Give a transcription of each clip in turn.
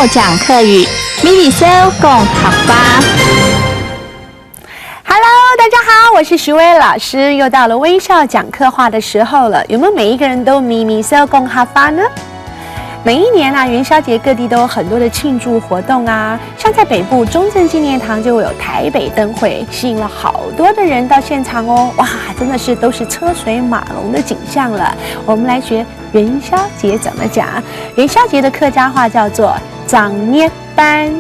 校讲客语，米里修共好吧。Hello， 大家好，我是徐薇老师，又到了微笑讲客话的时候了。有没有每一个人都咪咪修共好吧呢？每一年啊，元宵节各地都有很多的庆祝活动啊，像在北部中正纪念堂就会有台北灯会，吸引了好多的人到现场哦。哇，真的是都是车水马龙的景象了。我们来学元宵节怎么讲。元宵节的客家话叫做长捏班，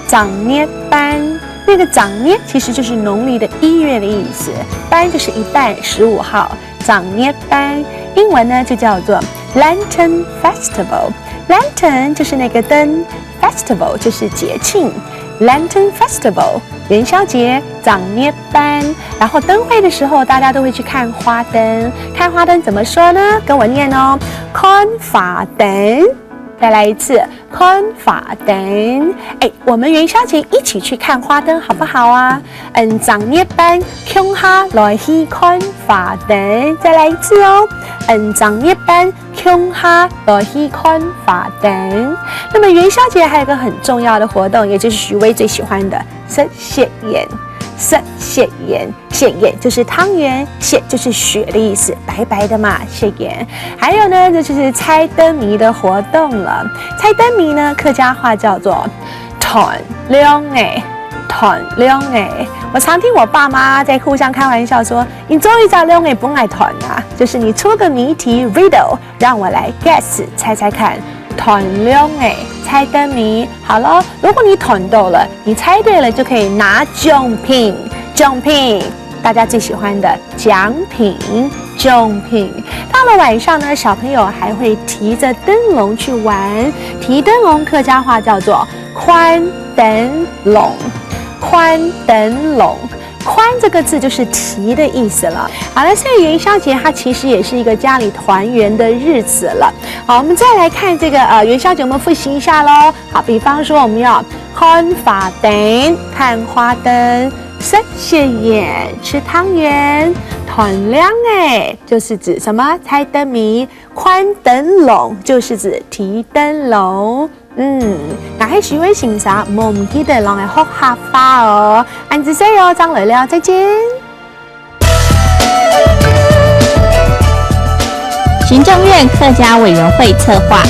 长捏班。那个长捏其实就是农历的1月的意思，班就是一半15号，长捏班。英文呢就叫做 Lantern Festival。Lantern 就是那个灯 ，Festival 就是节庆 ，Lantern Festival 元宵节长捏班。然后灯会的时候，大家都会去看花灯。看花灯怎么说呢？跟我念哦，看花灯。再来一次，看花灯。我们元宵节一起去看花灯好不好啊？长捏班，穷哈来去看花灯。再来一次哦，长捏班，穷哈来去看花灯。那么元宵节还有一个很重要的活动，也就是徐薇最喜欢的食血宴。食血宴，血宴就是汤圆，血就是血的意思，白白的嘛，血宴。还有呢，这就是猜灯谜的活动了。猜灯谜呢，客家话叫做团亮诶，团亮诶。我常听我爸妈在互相开玩笑说：“你终于找亮诶不爱团啊！”就是你出个谜题 riddle， 让我来 guess 猜猜看。团亮诶，猜灯谜好了。如果你团到了，你猜对了就可以拿奖品，奖品大家最喜欢的奖品，奖品。到了晚上呢，小朋友还会提着灯笼去玩。提灯笼客家话叫做宽灯笼，宽灯笼。宽这个字就是提的意思了。好了，所以元宵节它其实也是一个家里团圆的日子了。好，我们再来看这个元宵节，我们复习一下咯。好，比方说我们要看花灯，看花灯；食血宴，吃汤圆；团亮诶，就是指什么？猜灯谜；宽灯笼就是指提灯笼。那喺徐薇欣赏，唔记得让嚟學客話哦。安子西哦，張磊了，再見。行政院客家委员会策划。